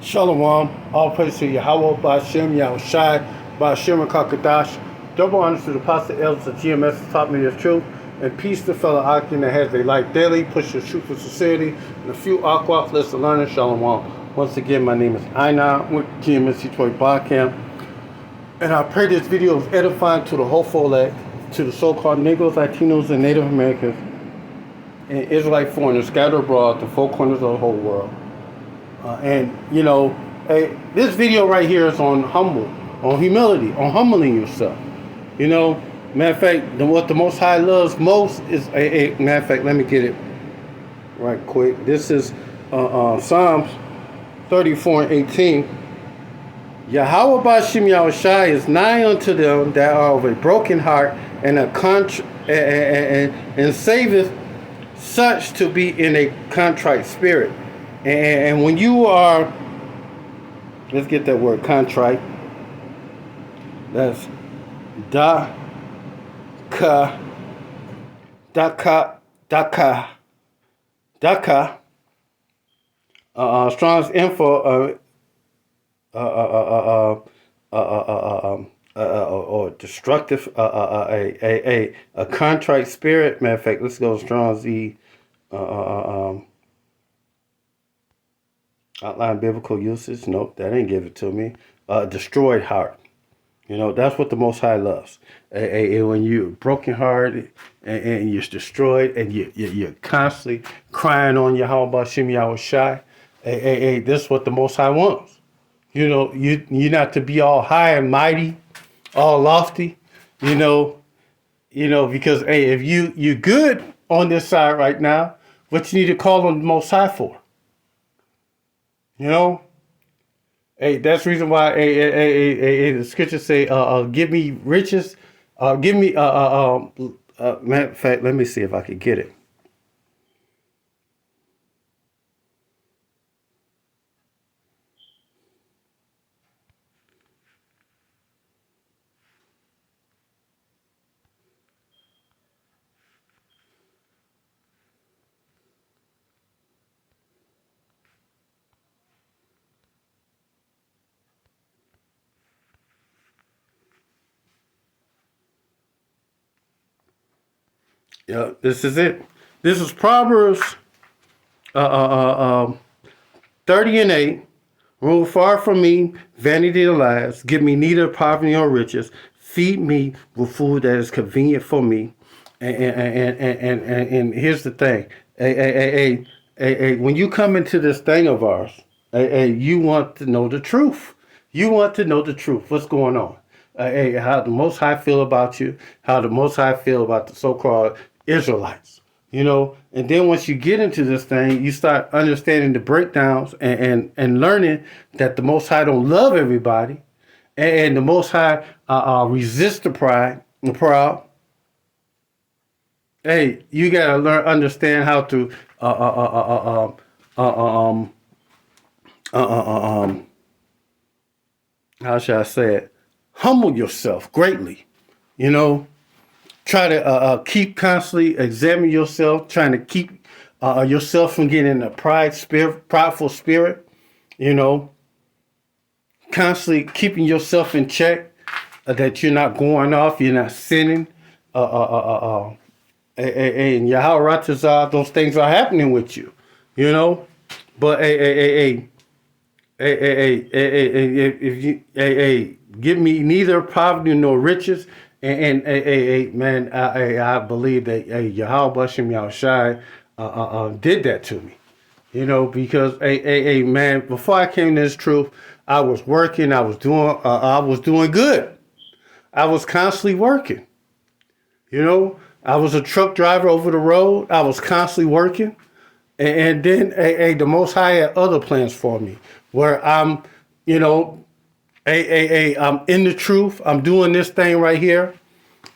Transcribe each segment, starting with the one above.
Shalom, all praise to Yahweh, Ba'ashem, Yahushai, Ba'ashem, and Kakadash. Double honors to the apostle elders of GMS who taught me the truth, and peace to fellow Akim that has their life daily, push the truth with sincerity, and a few aqua list of learning. Shalom. Once again, my name is Aina with GMS Detroit Barcamp, and I pray this video is edifying to the hopeful elect, to the so-called Negroes, Latinos, and Native Americans, and Israelite foreigners scattered abroad to four corners of the whole world. This video right here is on humility, on humbling yourself. Matter of fact, what the Most High loves most is matter of fact, let me get it right quick. This is Psalms 34:18. Yahweh Ba'ashem Yahushai is nigh unto them that are of a broken heart and and saveth such to be in a contrite spirit. And when you are, let's get that word, contrite. That's daka. Strong's info. Or destructive. A contrite spirit. Matter of fact, let's go Strong's outline biblical usage. Nope, that ain't give it to me. Destroyed heart. That's what the Most High loves. When you're brokenhearted and you're destroyed and you're constantly crying on Yahweh Ba'ashem Yahushai. This is what the Most High wants. You're not to be all high and mighty, all lofty. Because if you're good on this side right now, what you need to call on the Most High for? That's the reason why the scriptures say, give me riches, give me, matter of fact, let me see if I can get it. Yeah, this is it. This is Proverbs 30:8. Rule far from me vanity of lies. Give me neither poverty nor riches. Feed me with food that is convenient for me. And here's the thing. When you come into this thing of ours, you want to know the truth. You want to know the truth. What's going on? How the Most High feel about you, how the Most High feel about the so-called Israelites, and then once you get into this thing, you start understanding the breakdowns and learning that the Most High don't love everybody, and the Most High resist the proud. Hey, you gotta understand how to how should I say it? Humble yourself greatly, Try to keep constantly examine yourself, trying to keep yourself from getting a prideful spirit, constantly keeping yourself in check, that you're not going off, you're not sinning. And Yahweh Ratazah, those things are happening with you, But if you give me neither poverty nor riches. And man, I believe that Yahweh Ba'ashem Yahushai did that to me, because man, before I came to this truth, I was working, I was doing good, I was constantly working, I was a truck driver over the road, I was constantly working, and then the Most High had other plans for me, where I'm, I'm in the truth. I'm doing this thing right here,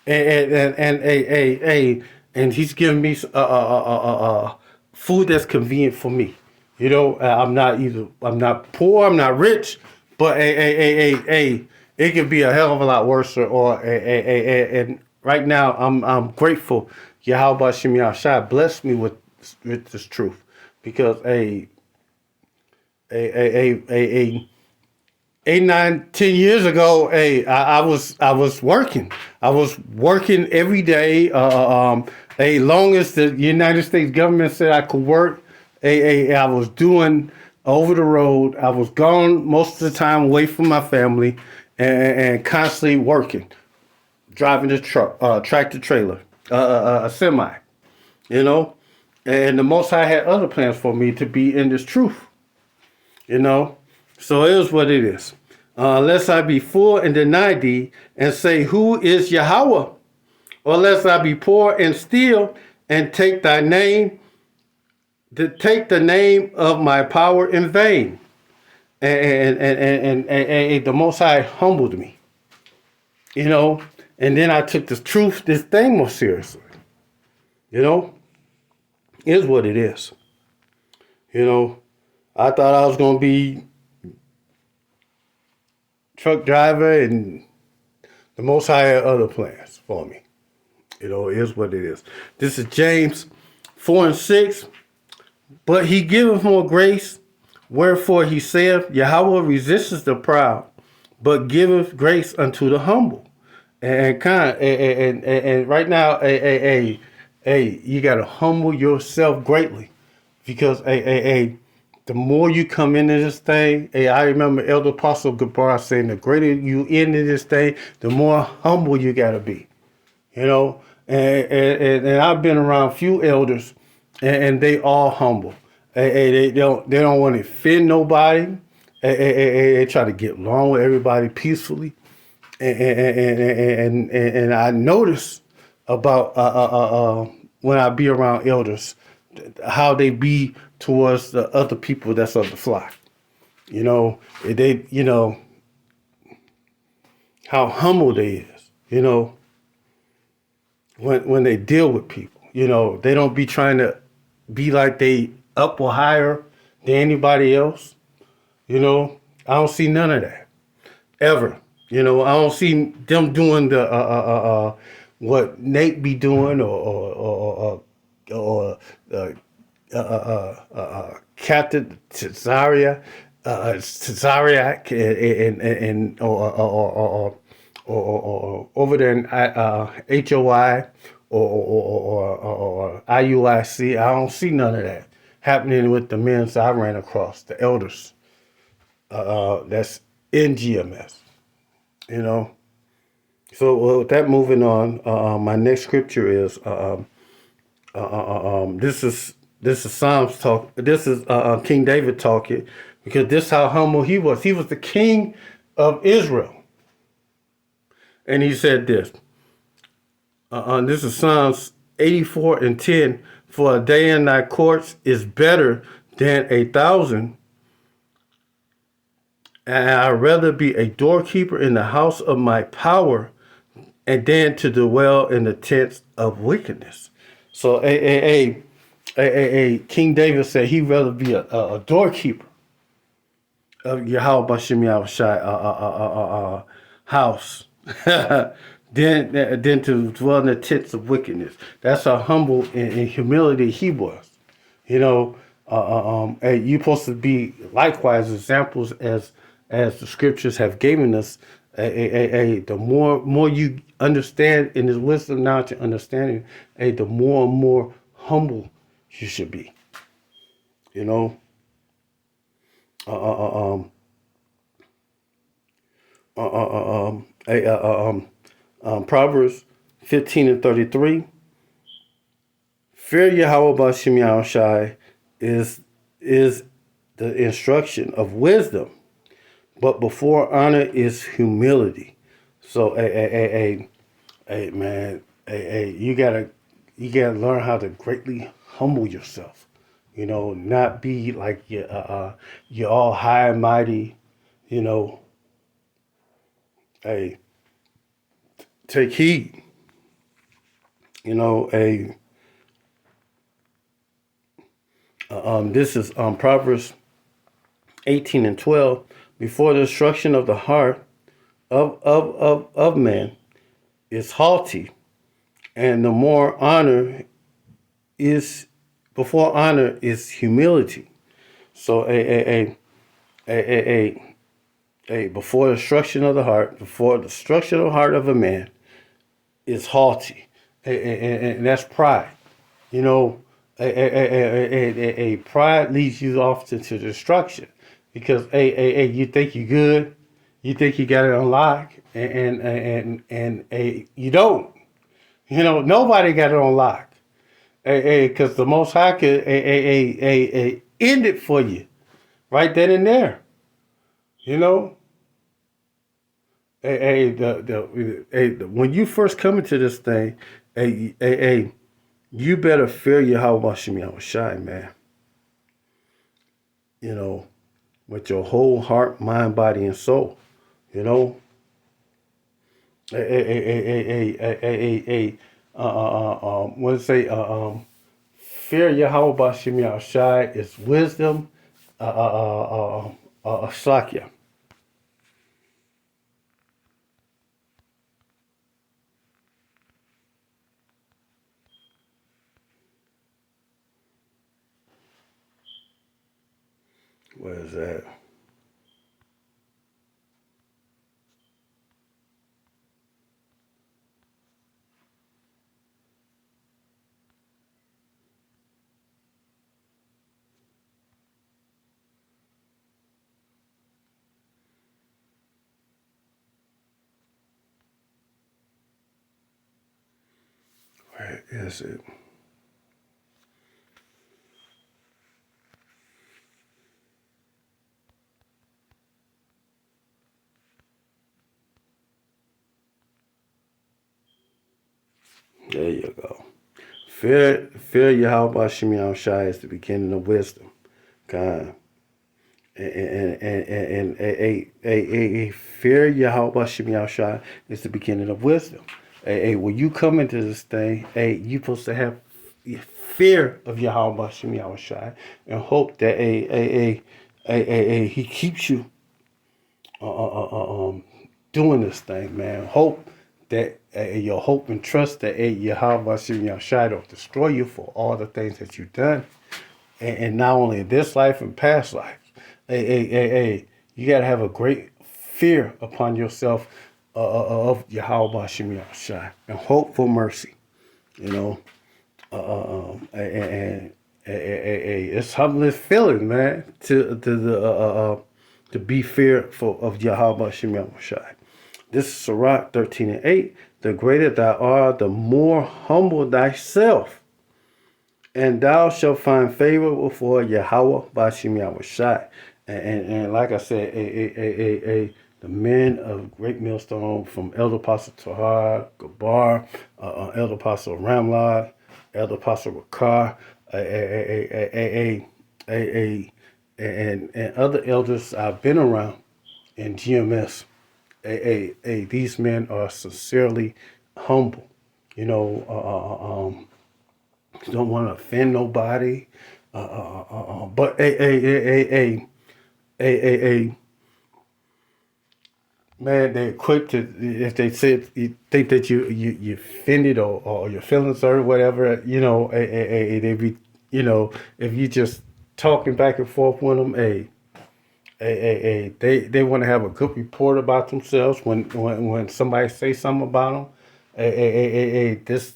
and he's giving me food that's convenient for me. I'm not poor, I'm not rich, but it could be a hell of a lot worse. And right now, I'm grateful. Yahweh Ba'ashem Yahushai blessed me with this truth, because a 8, 9, 10 years ago, I was working. I was working every day. Long as the United States government said I could work, I was doing over the road. I was gone most of the time, away from my family, and constantly working, driving the truck, tractor trailer, a semi. You know, and the Most High had other plans for me to be in this truth. You know, so it is what it is. Lest I be full and deny thee, and say, who is Yahweh? Or lest I be poor and steal, and take thy name, to take the name of my power in vain. And the Most High humbled me, you know. And then I took this thing more seriously. You know, it is what it is. You know, I thought I was gonna be truck driver, and the Most High had other plans for me. You know, it is what it is. This is James 4:6. But he giveth more grace, wherefore he saith, Yahweh resisteth the proud, but giveth grace unto the humble. And right now, you gotta humble yourself greatly, because the more you come into this thing, I remember Elder Apostle Gabar saying, the greater you into this thing, the more humble you gotta be. You know, and I've been around few elders, and they all humble. They don't want to offend nobody. They try to get along with everybody peacefully. And I notice about when I be around elders, how they be towards the other people that's of the flock. You know, how humble they is. You know, when they deal with people, you know, they don't be trying to be like they up or higher than anybody else. You know, I don't see none of that ever. You know, I don't see them doing the what Nate be doing, or Captain Cesariak, and or over there in HOI, or IUIC. I don't see none of that happening with the men I ran across, the elders. That's in GMS. You know. So with that, moving on. My next scripture is this is Psalms talk. This is King David talking, because this is how humble he was. He was the king of Israel. And he said this. This is Psalms 84:10. For a day in thy courts is better than 1,000. And I'd rather be a doorkeeper in the house of my power, and than to dwell in the tents of wickedness. So King David said he'd rather be a doorkeeper of Yahweh Bashem Yahushai house than to dwell in the tents of wickedness. That's how humble and humility he was. You know, you're supposed to be likewise examples as the scriptures have given us. The more you understand in His wisdom, knowledge, and understanding, the more and more humble you should be. You know. Proverbs 15:33. Fear Yahweh Bashem Yahushai is the instruction of wisdom, but before honor is humility. So, man, you gotta learn how to greatly humble yourself. You know, not be like you're all high and mighty. You know, take heed. You know, this is Proverbs 18:12. Before the instruction of the heart of man is haughty, and the more honor is before honor is humility. So Before the destruction of the heart, before the destruction of the heart of a man is haughty, and that's pride. You know, pride leads you off to destruction because you think you're good, you think you got it unlocked, and you don't. You know, nobody got it unlocked. Because the Most High could end it for you right then and there. You know, when you first come into this thing, you better fear Yahweh Shem Shai, man. You know, with your whole heart, mind, body, and soul. You know, what say? Fear Yahweh Shem Shai is wisdom. Shakya. Where is that? Where is it? There you go. Fear Yahweh Shem Shai is the beginning of wisdom. God. And fear Yahweh Shem Shai is the beginning of wisdom. When you come into this thing, you supposed to have fear of Yahweh Shem Shai and hope that he keeps you doing this thing, man. Hope that your hope and trust that Yahweh Shem Shai don't destroy you for all the things that you've done, and not only in this life and past life. You gotta have a great fear upon yourself of Yahweh Shem Shai and hope for mercy. You know, it's humbling feeling, man, to be fearful of Yahweh Shem Shai. This is Sirach 13:8. The greater thou art, the more humble thyself, and thou shalt find favor before Yahweh Bashem Yahushai. And like I said, the men of Great Millstone from Elder Apostle Tahar, Gabar, Elder Apostle Ramlad, Elder Apostle Rakar, and other elders I've been around in GMS. These men are sincerely humble. You know, don't want to offend nobody. But man, they're quick to if they say you think that you offended or your feelings hurt, whatever. You know, they be if you just talking back and forth with them, they want to have a good report about themselves when somebody say something about them. This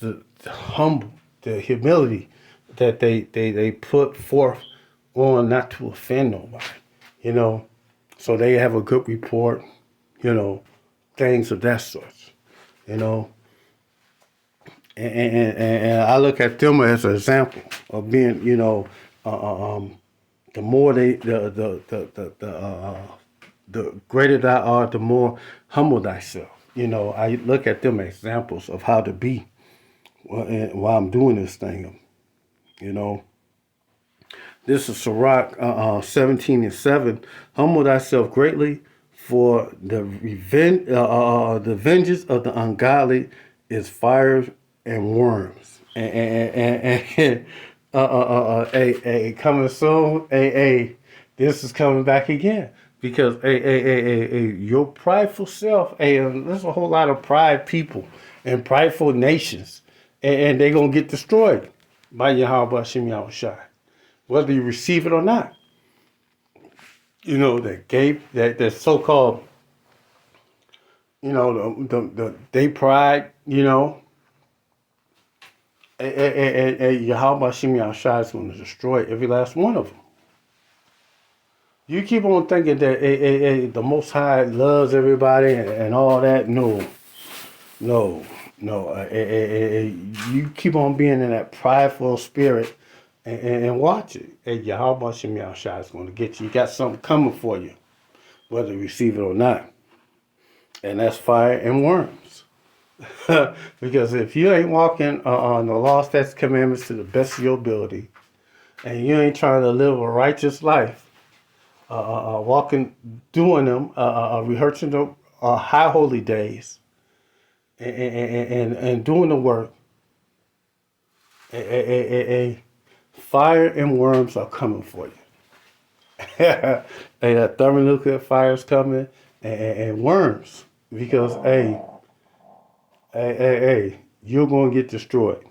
the humble, the humility that they put forth on not to offend nobody, you know, so they have a good report, you know, things of that sort, you know, and I look at them as an example of being, you know, the more the greater thou art, the more humble thyself. You know, I look at them as examples of how to be while I'm doing this thing. You know, this is Sirach 17:7. Humble thyself greatly, for the vengeance of the ungodly is fire and worms. Coming soon. This is coming back again because your prideful self. There's a whole lot of pride people and prideful nations, and they're gonna get destroyed by Yahweh Shem Yahushai, whether you receive it or not. that gave that so-called, they pride, and Yahweh Shem Yahshua is going to destroy every last one of them. You keep on thinking that the Most High loves everybody and all that. No, no, no. You keep on being in that prideful spirit and watch it. And Yahweh Shem Yahshua is going to get you. You got something coming for you, whether you receive it or not. And that's fire and worms. Because if you ain't walking on the law, statutes, commandments to the best of your ability, and you ain't trying to live a righteous life, walking, doing them, rehearsing the high holy days, and doing the work, fire and worms are coming for you. And that thermonuclear fire is coming, and worms, because you're going to get destroyed.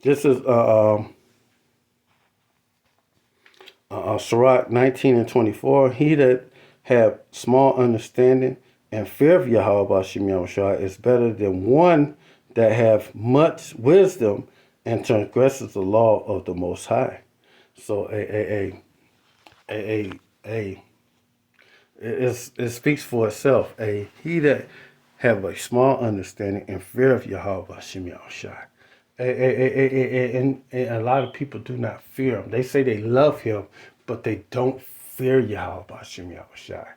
This is Sirach 19 and 24. He that have small understanding and fear of Yahweh Shem Yahushua is better than one that have much wisdom and transgresses the law of the Most High. So it speaks for itself. He that have a small understanding and fear of Yahweh Shem Yahushua. And a lot of people do not fear him. They say they love him, but they don't fear Yahweh Shem Yahushua.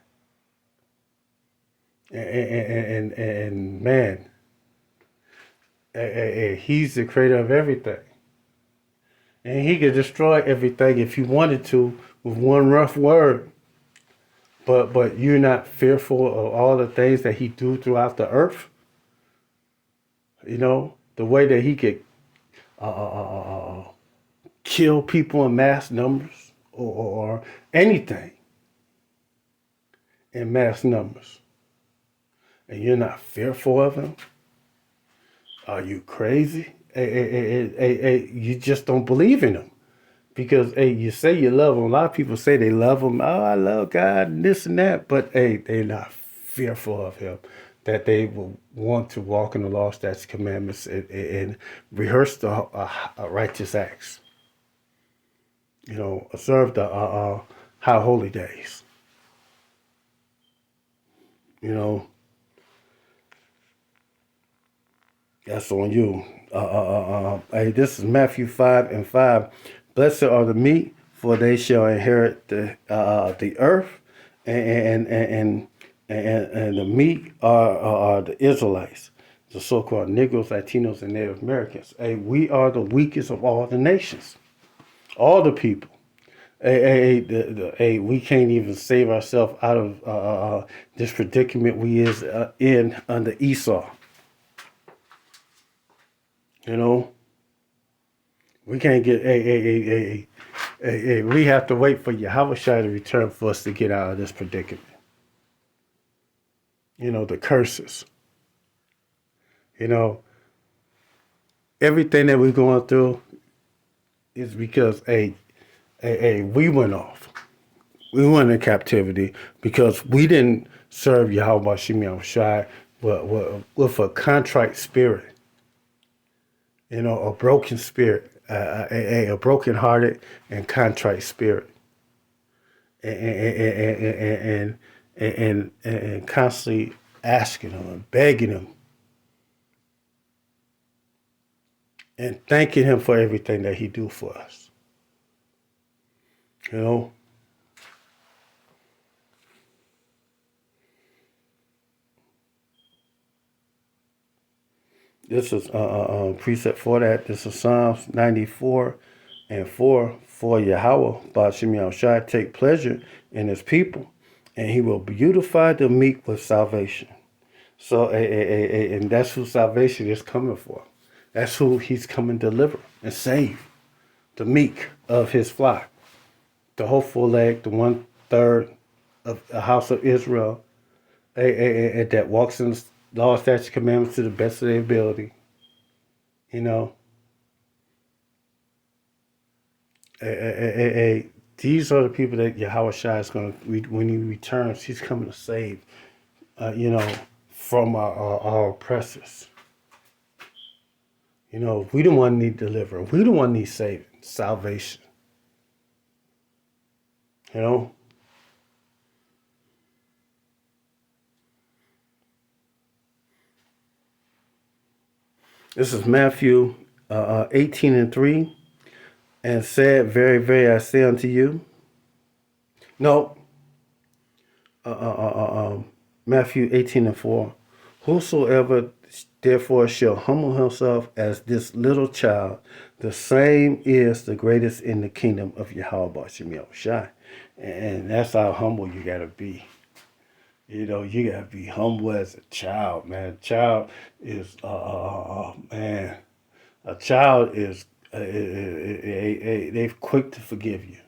And man, he's the creator of everything. And he could destroy everything if he wanted to with one rough word. But you're not fearful of all the things that he do throughout the earth. The way that he could kill people in mass numbers or anything in mass numbers. And you're not fearful of him? Are you crazy? You just don't believe in him. Because, you say you love him. A lot of people say they love him. Oh, I love God and this and that. But, they're not fearful of him. That they will want to walk in the law, statutes, commandments, and rehearse the righteous acts. Observe the high holy days. That's on you. This is Matthew 5 and 5. Blessed are the meek, for they shall inherit the earth, and the meek are the Israelites, the so-called Negroes, Latinos, and Native Americans. We are the weakest of all the nations, all the people. We can't even save ourselves out of this predicament we is in under Esau. We can't get we have to wait for Yahweh Shai to return for us to get out of this predicament. The curses. Everything that we're going through is because we went off. We went in captivity because we didn't serve Yahweh Shem Yahushua with a contrite spirit. A broken spirit, a broken-hearted and contrite spirit, and constantly asking him and begging him and thanking him for everything that he do for us. This is precept for that. This is Psalms 94 and 4. For Yahweh, Ba'ashem Yahushua, take pleasure in his people, and he will beautify the meek with salvation. So, and that's who salvation is coming for. That's who he's coming to deliver and save. The meek of his flock. The hopeful elect, the 1/3 of the house of Israel, that walks in the law, statutes, commandments to the best of their ability. These are the people that Yahweh Shai is going to, when he returns, he's coming to save, from our oppressors. We the one need deliverance. We the one need saving, salvation. You know? This is Matthew 18:3. And said, very, very, I say unto you. No. Matthew 18:4. Whosoever therefore shall humble himself as this little child, the same is the greatest in the kingdom of Yahweh B'Shem Yahushai. And that's how humble you gotta be. You gotta be humble as a child, man. A child is, man. A child is, they're quick to forgive you.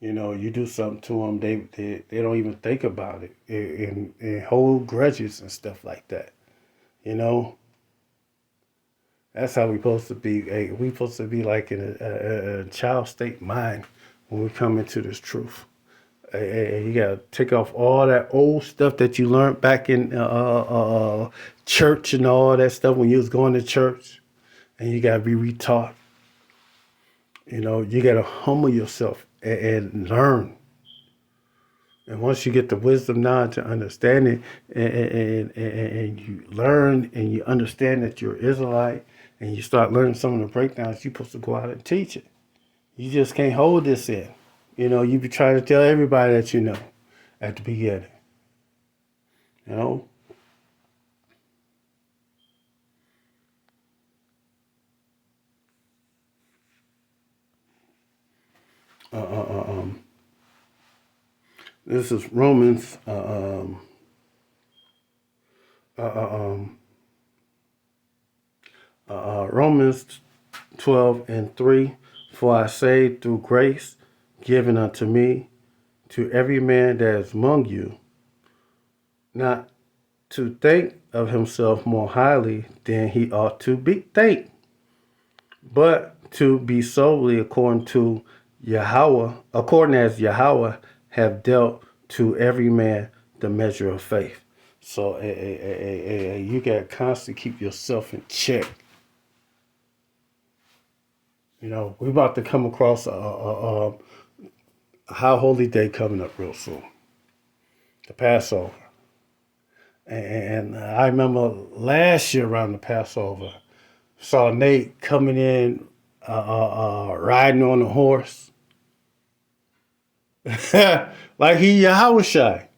You do something to them, they don't even think about it and hold grudges and stuff like that. That's how we're supposed to be. We're supposed to be like in a child state mind when we come into this truth. You gotta take off all that old stuff that you learned back in church and all that stuff when you was going to church, and you gotta be retaught. You gotta humble yourself and learn. And once you get the wisdom, knowledge, and understanding, and you learn and you understand that you're Israelite, and you start learning some of the breakdowns, you're supposed to go out and teach it. You just can't hold this in. You be trying to tell everybody that you know at the beginning. This is Romans Romans 12:3. For I say through grace given unto me, to every man that is among you, not to think of himself more highly than he ought to think, but to be soberly according to Yahweh, according as Yahweh have dealt to every man the measure of faith. So you got to constantly keep yourself in check. We're about to come across a High Holy Day coming up real soon, the Passover. And I remember last year around the Passover, saw Nate coming in, riding on a horse, like he Yahushai.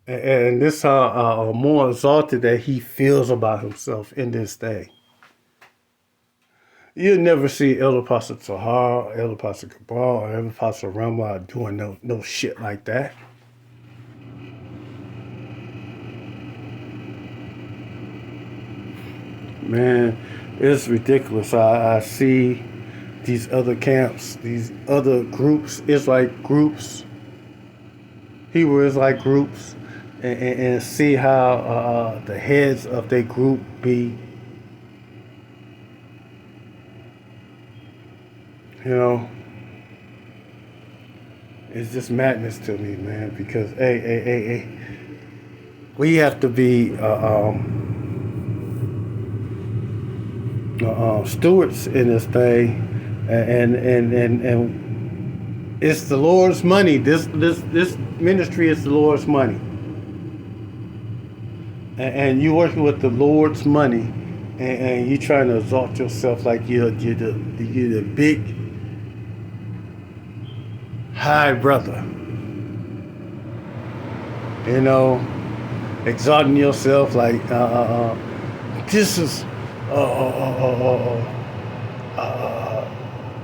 And this how more exalted that he feels about himself in this day. You'll never see Elder Pastor Tahar, Elder Pastor Cabral, or Elder Pastor Ramwa doing no shit like that. Man, it's ridiculous. I see these other camps, these other groups, Israelite groups, Hebrew Israelite groups, and see how the heads of their group be. It's just madness to me, man, because, we have to be stewards in this thing, and it's the Lord's money. This ministry is the Lord's money, and you working with the Lord's money, and you trying to exalt yourself like you're the big high brother. Exalting yourself like this is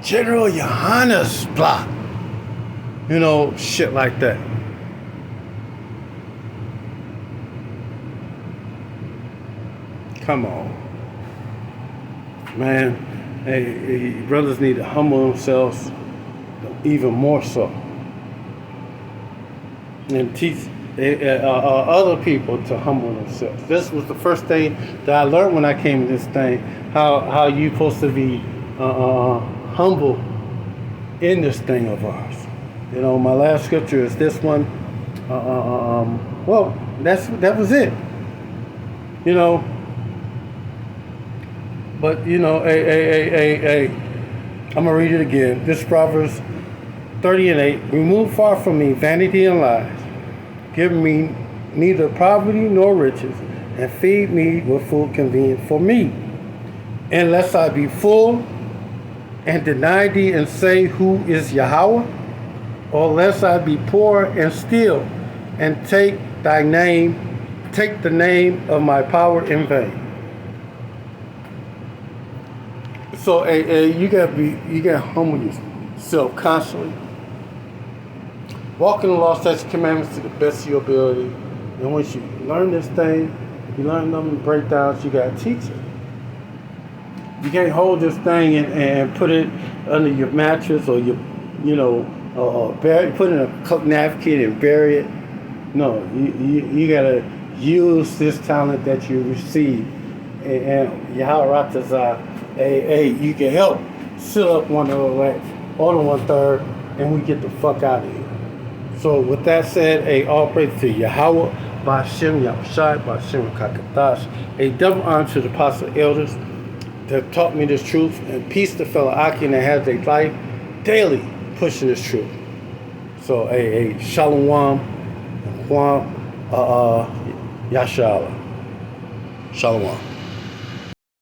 General Johannes blah. Shit like that. Come on. Man, hey, brothers need to humble themselves even more so. And teach other people to humble themselves. This was the first thing that I learned when I came to this thing, how you supposed to be humble in this thing of ours. You know, my last scripture is this one. Well, that was it. You know, but you know, I'm gonna read it again. This is Proverbs 30:8. Remove far from me vanity and lies. Give me neither poverty nor riches, and feed me with food convenient for me. Unless I be full and deny thee and say, who is Yahweh? Or lest I be poor and steal and take the name of my power in vain. So you gotta humble yourself constantly. Walk in the law, statutes, commandments to the best of your ability. And once you learn this thing, you learn them breakdowns, you gotta teach it. You can't hold this thing and put it under your mattress or your, bury, put it in a napkin and bury it. No, you gotta use this talent that you receive. And Yahweh Ratazah, you can help seal up one of the legs, on 1/3, and we get the fuck out of here. So with that said, all praise to Yahweh, Ba'ashem Yahushai, Ba'ashem Kakatash. Double honor to the apostle elders that taught me this truth, and peace to fellow Akin that has their life daily pushing this truth. So Shalom, Yashala. Shalom.